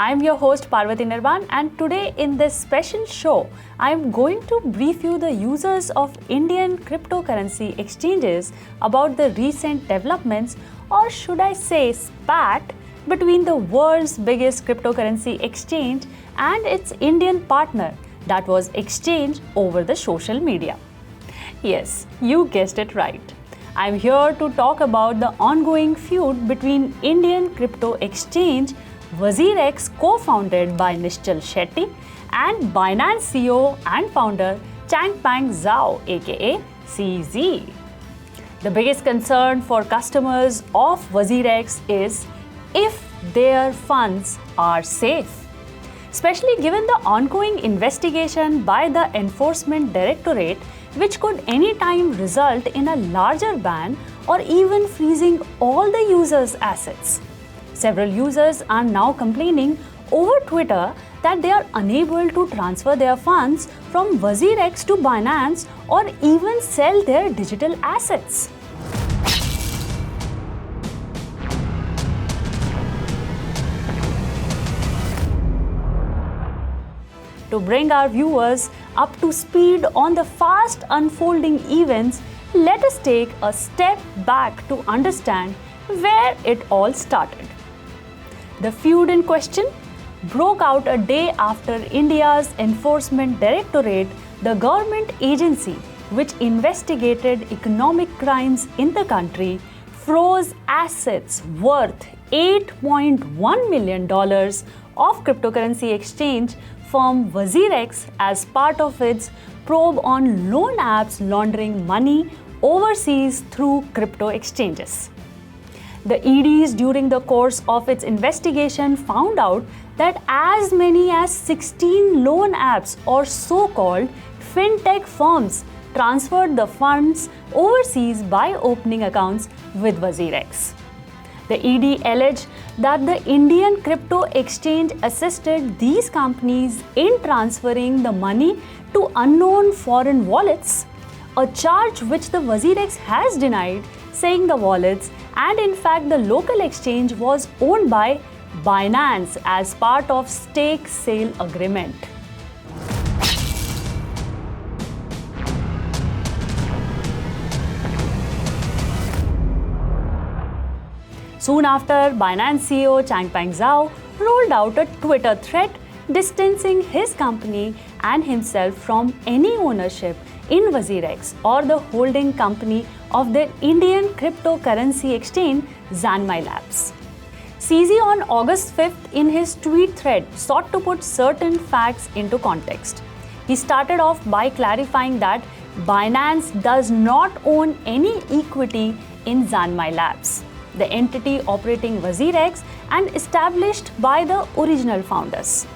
I'm your host Parvati Nirvan, and today in this special show, I'm going to brief you the users of Indian cryptocurrency exchanges about the recent developments, or should I say spat, between the world's biggest cryptocurrency exchange and its Indian partner that was exchanged over the social media. Yes, you guessed it right. I'm here to talk about the ongoing feud between Indian crypto exchange WazirX's, co-founded by Nischal Shetty, and Binance CEO and founder Changpeng Zhao aka CZ. The biggest concern for customers of WazirX is if their funds are safe, especially given the ongoing investigation by the Enforcement Directorate, which could anytime result in a larger ban or even freezing all the users' assets. Several users are now complaining over Twitter that they are unable to transfer their funds from WazirX to Binance or even sell their digital assets. To bring our viewers up to speed on the fast unfolding events, let us take a step back to understand where it all started. The feud in question broke out a day after India's Enforcement Directorate, the government agency which investigated economic crimes in the country, froze assets worth $8.1 million of cryptocurrency exchange firm WazirX as part of its probe on loan apps laundering money overseas through crypto exchanges. The EDs, during the course of its investigation, found out that as many as 16 loan apps or so-called fintech firms transferred the funds overseas by opening accounts with WazirX. The ED alleged that the Indian crypto exchange assisted these companies in transferring the money to unknown foreign wallets, a charge which the WazirX has denied, saying the wallets and in fact the local exchange was owned by Binance as part of stake sale agreement. Soon after, Binance CEO Changpeng Zhao rolled out a Twitter thread distancing his company and himself from any ownership in WazirX or the holding company of the Indian cryptocurrency exchange Zanmai Labs. CZ on August 5th in his tweet thread sought to put certain facts into context. He started off by clarifying that Binance does not own any equity in Zanmai Labs, the entity operating WazirX and established by the original founders.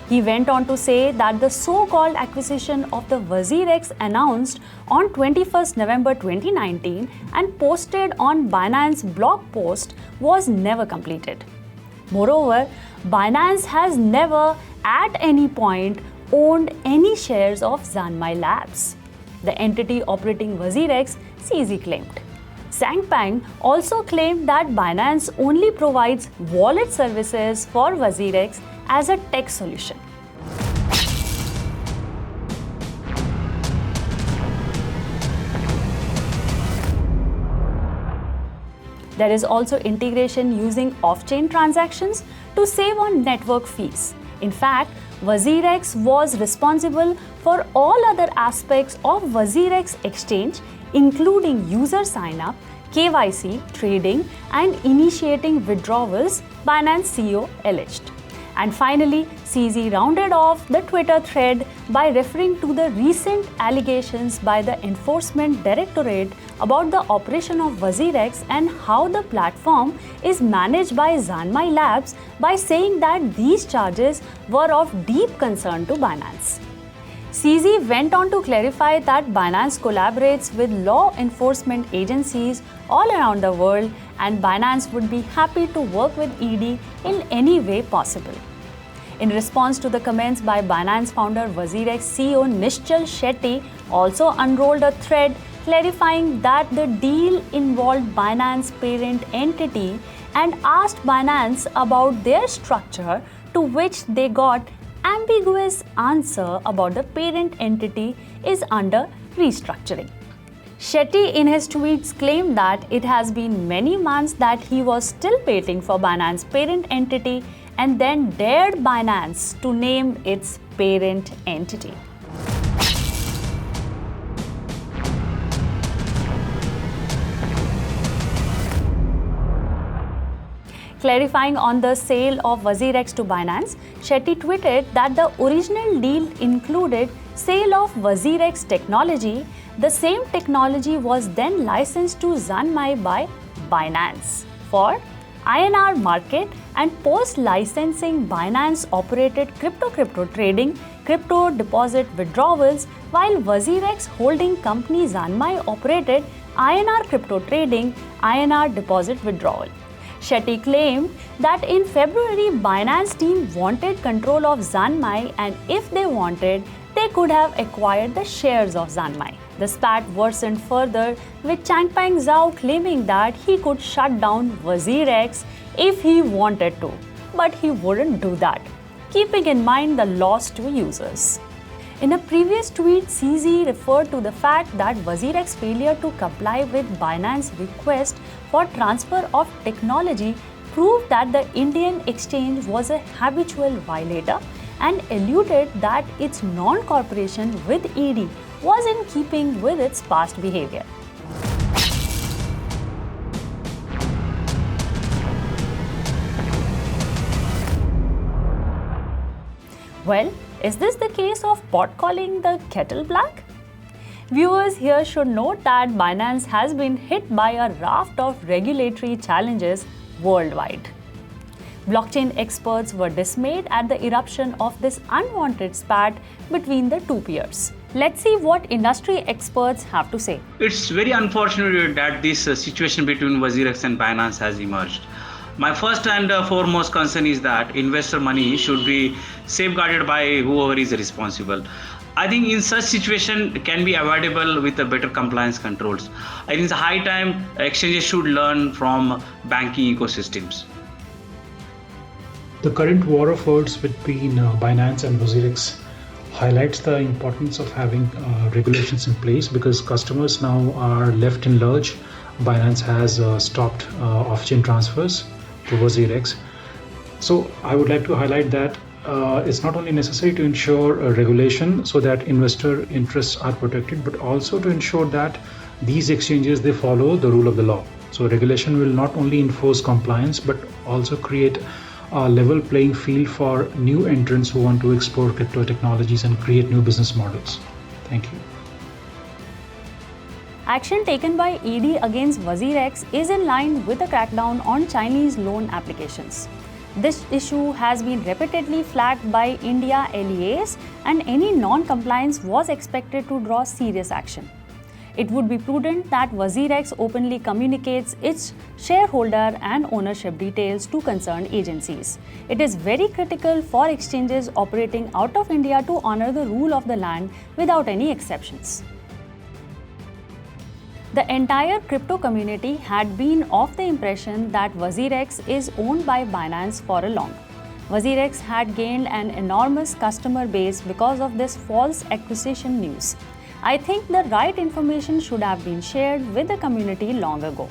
He went on to say that the so-called acquisition of the WazirX announced on 21st November 2019 and posted on Binance blog post was never completed. Moreover, Binance has never at any point owned any shares of Zanmai Labs, the entity operating WazirX, CZ claimed. Changpeng also claimed that Binance only provides wallet services for WazirX as a tech solution. There is also integration using off-chain transactions to save on network fees. In fact, WazirX was responsible for all other aspects of WazirX exchange, including user sign-up, KYC, trading, and initiating withdrawals, Binance CEO alleged. And finally, CZ rounded off the Twitter thread by referring to the recent allegations by the Enforcement Directorate about the operation of WazirX and how the platform is managed by Zanmai Labs by saying that these charges were of deep concern to Binance. CZ went on to clarify that Binance collaborates with law enforcement agencies all around the world and Binance would be happy to work with ED in any way possible. In response to the comments by Binance founder WazirX CEO Nischal Shetty also unrolled a thread clarifying that the deal involved Binance parent entity and asked Binance about their structure to which they got ambiguous answer about the parent entity is under restructuring. Shetty in his tweets claimed that it has been many months that he was still waiting for Binance parent entity and then dared Binance to name its parent entity. Clarifying on the sale of WazirX to Binance, Shetty tweeted that the original deal included sale of WazirX technology. The same technology was then licensed to Zanmai by Binance for INR market, and post-licensing Binance operated crypto trading, crypto deposit withdrawals, while WazirX holding company Zanmai operated INR crypto trading, INR deposit withdrawal. Shetty claimed that in February, Binance team wanted control of Zanmai, and if they wanted, they could have acquired the shares of Zanmai. The spat worsened further, with Changpeng Zhao claiming that he could shut down WazirX if he wanted to, but he wouldn't do that, keeping in mind the loss to users. In a previous tweet, CZ referred to the fact that WazirX's failure to comply with Binance's request for transfer of technology proved that the Indian exchange was a habitual violator and alluded that its non-cooperation with ED was in keeping with its past behavior. Well, is this the case of pot calling the kettle black? Viewers here should note that Binance has been hit by a raft of regulatory challenges worldwide. Blockchain experts were dismayed at the eruption of this unwanted spat between the two peers. Let's see what industry experts have to say. It's very unfortunate that this situation between WazirX and Binance has emerged. My first and foremost concern is that investor money should be safeguarded by whoever is responsible. I think in such situation can be avoidable with the better compliance controls. I think it's high time exchanges should learn from banking ecosystems. The current war of words between Binance and WazirX highlights the importance of having regulations in place, because customers now are left in lurch. Binance has stopped off-chain transfers to WazirX. So I would like to highlight that it's not only necessary to ensure regulation so that investor interests are protected, but also to ensure that these exchanges, they follow the rule of the law. So regulation will not only enforce compliance, but also create a level playing field for new entrants who want to explore crypto technologies and create new business models. Thank you. Action taken by ED against WazirX is in line with the crackdown on Chinese loan applications. This issue has been repeatedly flagged by India LEAs, and any non-compliance was expected to draw serious action. It would be prudent that WazirX openly communicates its shareholder and ownership details to concerned agencies. It is very critical for exchanges operating out of India to honor the rule of the land without any exceptions. The entire crypto community had been of the impression that WazirX is owned by Binance for a long. WazirX had gained an enormous customer base because of this false acquisition news. I think the right information should have been shared with the community long ago,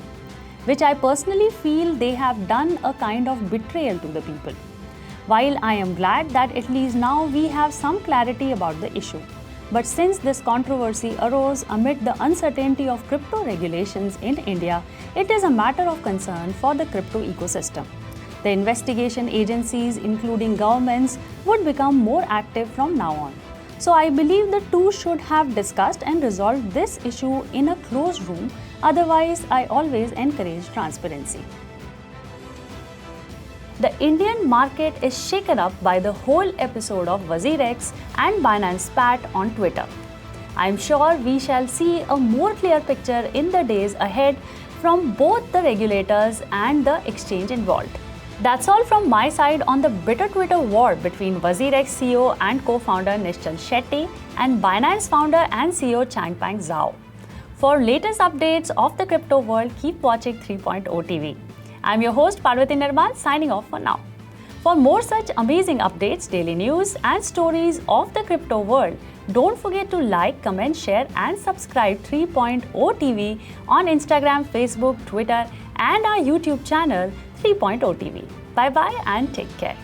which I personally feel they have done a kind of betrayal to the people. While I am glad that at least now we have some clarity about the issue, but since this controversy arose amid the uncertainty of crypto regulations in India, it is a matter of concern for the crypto ecosystem. The investigation agencies, including governments, would become more active from now on. So I believe the two should have discussed and resolved this issue in a closed room. Otherwise, I always encourage transparency. The Indian market is shaken up by the whole episode of WazirX and Binance spat on Twitter. I am sure we shall see a more clear picture in the days ahead from both the regulators and the exchange involved. That's all from my side on the bitter Twitter war between WazirX CEO and co-founder Nischal Shetty and Binance founder and CEO Changpeng Zhao. For latest updates of the crypto world, keep watching 3.0 TV. I'm your host Parvati Nirmal, signing off for now. For more such amazing updates, daily news, and stories of the crypto world, don't forget to like, comment, share, and subscribe 3.0 TV on Instagram, Facebook, Twitter, and our YouTube channel 3.0 TV. Bye bye and take care.